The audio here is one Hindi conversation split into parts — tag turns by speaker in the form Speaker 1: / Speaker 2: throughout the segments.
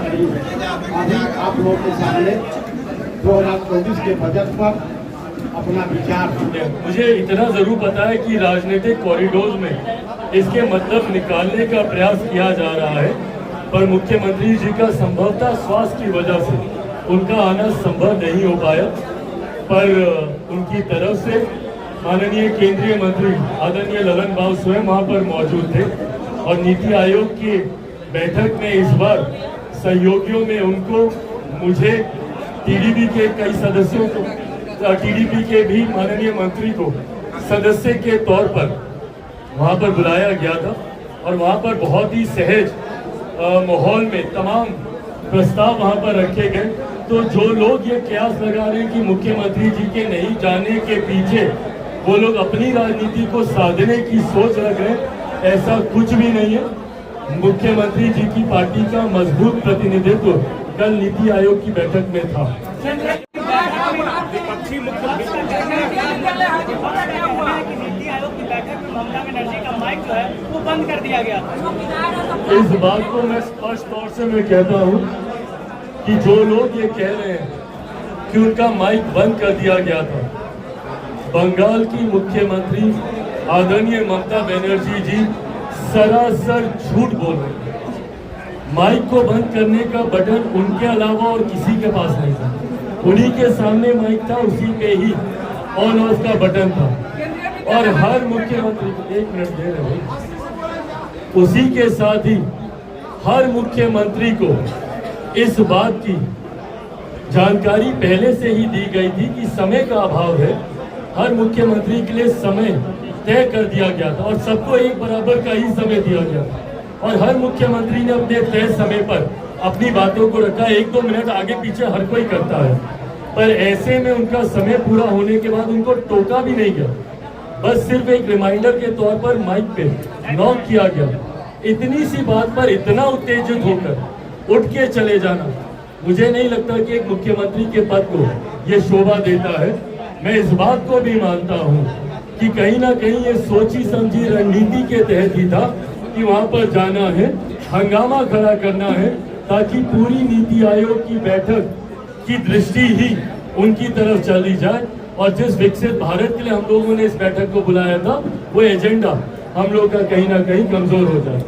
Speaker 1: करीब है। अभी आप लोगों के सामने 2024 के बजट पर अपना विचार सुने।
Speaker 2: मुझे इतना जरूर पता है कि राजनीतिक कॉरिडोर में इसके मतलब निकालने का प्रयास किया जा रहा है, पर मुख्यमंत्री जी का संभवतः स्वास्थ्य की वजह से उनका आना संभव नहीं हो पाया। पर उनकी तरफ से माननीय केंद्रीय मंत्री आदरणीय ललन बाबू स्वयं वहाँ पर मौजूद थे और नीति आयोग की बैठक में इस बार सहयोगियों में उनको, मुझे, टीडीपी के कई सदस्यों को, टीडीपी के भी माननीय मंत्री को सदस्य के तौर पर वहाँ पर बुलाया गया था और वहाँ पर बहुत ही सहज माहौल में तमाम प्रस्ताव वहाँ पर रखे गए। तो जो लोग ये कयास लगा रहे हैं कि मुख्यमंत्री जी के नहीं जाने के पीछे वो लोग अपनी राजनीति को साधने की सोच रख रहे हैं, ऐसा कुछ भी नहीं है। मुख्यमंत्री जी की पार्टी का मजबूत प्रतिनिधित्व कल नीति आयोग की बैठक में था।
Speaker 3: नीति आयोग की बैठक में ममता बनर्जी का माइक जो है वो बंद कर दिया गया।
Speaker 2: इस बात को मैं स्पष्ट तौर से मैं कहता हूँ कि जो लोग ये कह रहे हैं कि उनका माइक बंद कर दिया गया था, बंगाल की मुख्यमंत्री आदरणीय ममता बनर्जी जी सरासर झूठ बोल रहे हैं। माइक को बंद करने का बटन उनके अलावा और किसी के पास नहीं था। उन्हीं के सामने माइक था, उसी पे ही ऑन ऑफ का बटन था और हर मुख्यमंत्री को, एक मिनट दे रहे हैं, उसी के साथ ही हर मुख्यमंत्री को इस बात की जानकारी पहले से ही दी गई थी कि समय का अभाव है। हर मुख्यमंत्री के लिए समय तय कर दिया गया था और सबको एक बराबर का ही समय दिया गया था और हर मुख्यमंत्री ने अपने तय समय पर अपनी बातों को रखा। 1-2 मिनट आगे पीछे हर कोई करता है, पर ऐसे में उनका समय पूरा होने के बाद उनको टोका भी नहीं गया, बस सिर्फ एक रिमाइंडर के तौर पर माइक पे नॉक किया गया। इतनी सी बात पर इतना उत्तेजित होकर उठ के चले जाना, मुझे नहीं लगता कि एक मुख्यमंत्री के पद को ये शोभा देता है। मैं इस बात को भी मानता हूँ कि कहीं ना कहीं ये सोची समझी रणनीति के तहत ही था कि वहाँ पर जाना है, हंगामा खड़ा करना है, ताकि पूरी नीति आयोग की बैठक की दृष्टि ही उनकी तरफ चली जाए और जिस विकसित भारत के लिए हम लोगों ने इस बैठक को बुलाया था वो एजेंडा हम लोग का कहीं ना कहीं कमजोर हो जाए।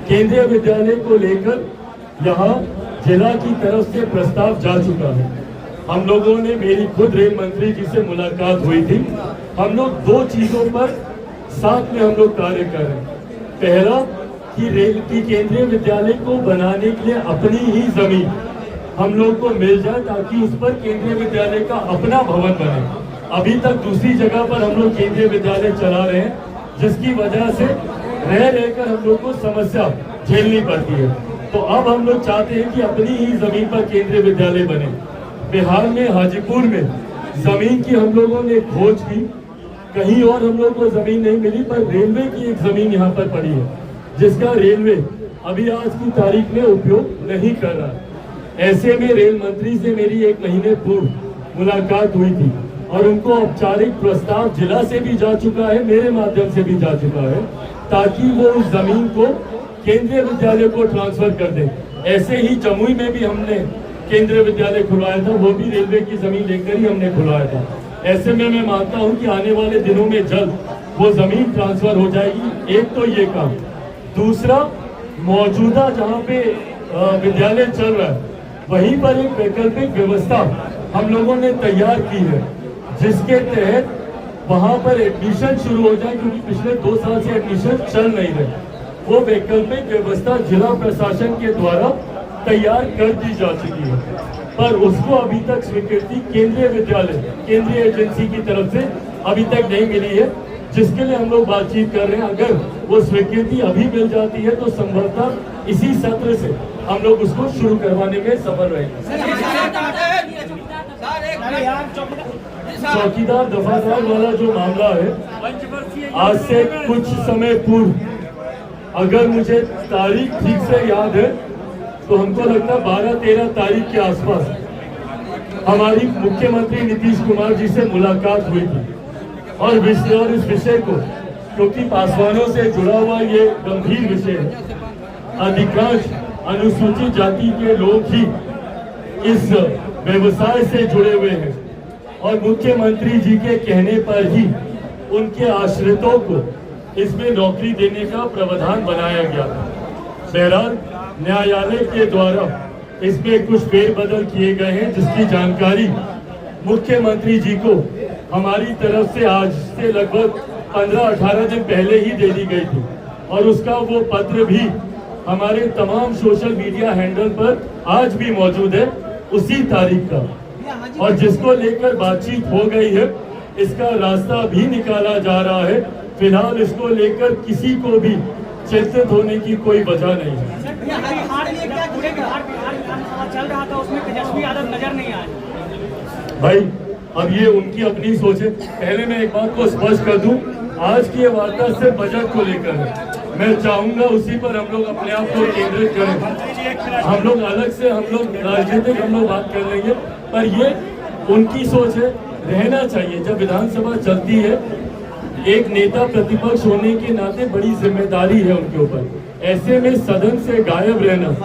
Speaker 2: केंद्रीय विद्यालय को लेकर यहाँ जिला की तरफ से प्रस्ताव जा चुका है। हम लोगों ने, मेरी खुद रेल मंत्री जी से मुलाकात हुई थी। हम लोग 2 चीजों पर साथ में हम लोग कार्य कर रहे हैं। पहला कि रेल की केंद्रीय विद्यालय को बनाने के लिए अपनी ही जमीन हम लोग को मिल जाए ताकि उस पर केंद्रीय विद्यालय का अपना भवन बने। अभी तक दूसरी जगह पर हम लोग केंद्रीय विद्यालय चला रहे हैं, जिसकी वजह से रहकर हम लोग को समस्या झेलनी पड़ती है। तो अब हम लोग चाहते हैं कि अपनी ही जमीन पर केंद्रीय विद्यालय बने। बिहार में हाजीपुर में जमीन की हम लोगों ने खोज की, कहीं और हम लोग को जमीन नहीं मिली, पर रेलवे की एक जमीन यहाँ पर पड़ी है जिसका रेलवे अभी आज की तारीख में उपयोग नहीं कर रहा। ऐसे में रेल मंत्री से मेरी 1 महीने पूर्व मुलाकात हुई थी और उनको औपचारिक प्रस्ताव जिला से भी जा चुका है, मेरे माध्यम से भी जा चुका है, ताकि वो उस जमीन को केंद्रीय विद्यालय को ट्रांसफर कर दें। ऐसे ही जमुई में भी हमने केंद्रीय विद्यालय खुलवाया था, वो भी रेलवे की जमीन लेकर ही हमने खुलवाया था। ऐसे में मैं मानता हूं कि आने वाले दिनों में जल्द वो जमीन ट्रांसफर हो जाएगी। एक तो ये काम, दूसरा मौजूदा जहाँ पे विद्यालय चल रहा है वहीं पर एक वैकल्पिक व्यवस्था हम लोगों ने तैयार की है, जिसके तहत वहाँ पर एडमिशन शुरू हो जाए, क्योंकि पिछले 2 साल से एडमिशन चल नहीं रहे। वो वैकल्पिक व्यवस्था जिला प्रशासन के द्वारा तैयार कर दी जा चुकी है, पर उसको अभी तक स्वीकृति केंद्रीय विद्यालय, केंद्रीय एजेंसी की तरफ से अभी तक नहीं मिली है, जिसके लिए हम लोग बातचीत कर रहे हैं। अगर वो स्वीकृति अभी मिल जाती है तो संभवतः इसी सत्र से हम लोग उसको शुरू करवाने में सफल रहेंगे। चौकीदार दफादार वाला जो मामला है, आज से कुछ समय पूर्व, अगर मुझे तारीख ठीक से याद है तो हमको लगता है 12-13 तारीख के आसपास हमारी मुख्यमंत्री नीतीश कुमार जी से मुलाकात हुई थी और इस विषय को, क्योंकि पासवानों से जुड़ा हुआ ये गंभीर विषय है, अधिकांश अनुसूचित जाति के लोग ही इस व्यवसाय से जुड़े हुए हैं और मुख्यमंत्री जी के कहने पर ही उनके आश्रितों को इसमें नौकरी देने का प्रावधान बनाया गया था। बहरहाल न्यायालय के द्वारा इसमें कुछ फेरबदल किए गए हैं, जिसकी जानकारी मुख्यमंत्री जी को हमारी तरफ से आज से लगभग 15-18 दिन पहले ही दे दी गई थी और उसका वो पत्र भी हमारे तमाम सोशल मीडिया हैंडल पर आज भी मौजूद है उसी तारीख का, और जिसको लेकर बातचीत हो गई है, इसका रास्ता भी निकाला जा रहा है। फिलहाल इसको लेकर किसी को भी चिंतित होने की कोई वजह नहीं है।
Speaker 3: चल रहा था उसमें तेजस्वी यादव नजर नहीं आए।
Speaker 2: भाई अब ये उनकी अपनी सोच है। पहले मैं एक बात को स्पष्ट कर दूं, आज की ये वार्ता सिर्फ बजट को लेकर है। मैं चाहूंगा उसी पर हम लोग अपने आप को केंद्रित करें। हम लोग अलग से हम लोग राजनीतिक हम लोग बात कर लेंगे, पर ये उनकी सोच है, रहना चाहिए। जब विधानसभा चलती है, एक नेता प्रतिपक्ष होने के नाते बड़ी जिम्मेदारी है उनके ऊपर। ऐसे में सदन से गायब रहना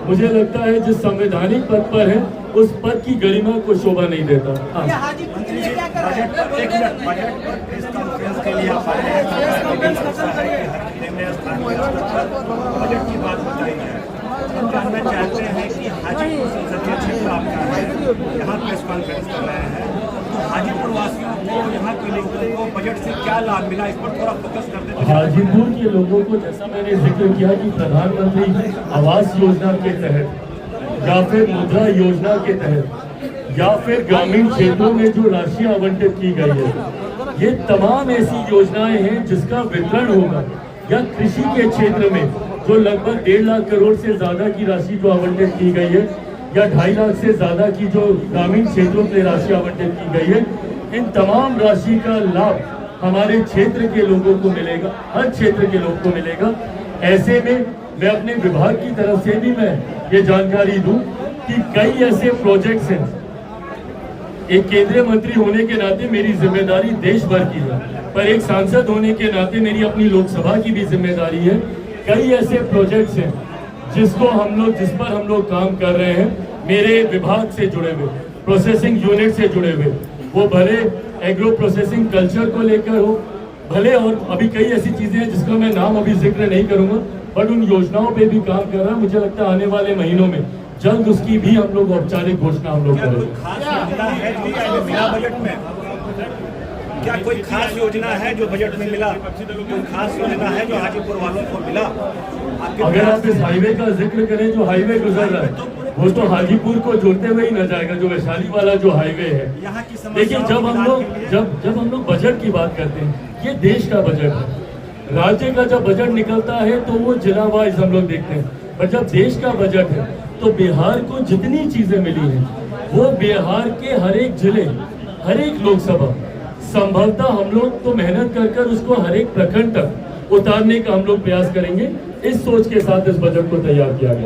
Speaker 2: मुझे लगता है जिस संवैधानिक पद पर है उस पद की गरिमा को शोभा नहीं देता।
Speaker 4: बजट की बात बताई है, हम जानना चाहते हैं कि हाजीपुर संसदीय क्षेत्र आपका है, यहाँ प्रेस कॉन्फ्रेंस कर रहे हैं, तो हाजीपुर वासियों को, यहाँ के लोगों को बजट से क्या लाभ मिला, इस पर थोड़ा फोकस करते हैं।
Speaker 2: हाजीपुर के लोगों को, जैसा मैंने जिक्र किया कि प्रधानमंत्री आवास योजना के तहत या फिर मुद्रा योजना के तहत या फिर ग्रामीण क्षेत्रों में जो राशि आवंटित की गई है, ये तमाम ऐसी योजनाएं हैं जिसका वितरण होगा। या कृषि के क्षेत्र में जो लगभग 1.5 लाख करोड़ से ज्यादा की राशि जो आवंटित की गई है, या 2.5 लाख से ज्यादा की जो ग्रामीण क्षेत्रों में राशि आवंटित की गई है, इन तमाम राशि का लाभ हमारे क्षेत्र के लोगों को मिलेगा, हर क्षेत्र के लोग को मिलेगा। ऐसे में मैं अपने विभाग की तरफ से भी मैं ये जानकारी दूं कि कई ऐसे प्रोजेक्ट्स हैं। एक केंद्रीय मंत्री होने के नाते मेरी जिम्मेदारी देश भर की है, पर एक सांसद होने के नाते मेरी अपनी लोकसभा की भी जिम्मेदारी है। कई ऐसे प्रोजेक्ट्स हैं जिस पर हम लोग काम कर रहे हैं, मेरे विभाग से जुड़े हुए, प्रोसेसिंग यूनिट से जुड़े हुए, वो भले एग्रो प्रोसेसिंग कल्चर को लेकर हो, भले और अभी कई ऐसी चीजें हैं जिसका मैं नाम अभी जिक्र नहीं करूंगा, बट उन योजनाओं पे भी काम कर रहा है। मुझे लगता है आने वाले महीनों में जल्द उसकी भी हम लोग औपचारिक घोषणा हम लोग करेंगे।
Speaker 4: क्या कोई खास योजना है जो बजट में मिला? कोई खास योजना है जो हाजीपुर वालों को मिला?
Speaker 2: अगर आप इस हाईवे का जिक्र करें, जो हाईवे गुजर रहा है वो तो हाजीपुर को जोड़ते हुए ही न जाएगा, जो वैशाली वाला जो हाईवे है। देखिए जब हम लोग बजट की बात करते हैं, ये देश का बजट है। राज्य का जब बजट निकलता है तो वो जिला वाइज हम लोग देखते हैं, पर जब देश का बजट है तो बिहार को जितनी चीजें मिली हैं वो बिहार के हर एक जिले, हर एक लोकसभा, संभवतः हम लोग तो मेहनत कर उसको हर एक प्रखंड तक उतारने का हम लोग प्रयास करेंगे। इस सोच के साथ इस बजट को तैयार किया गया।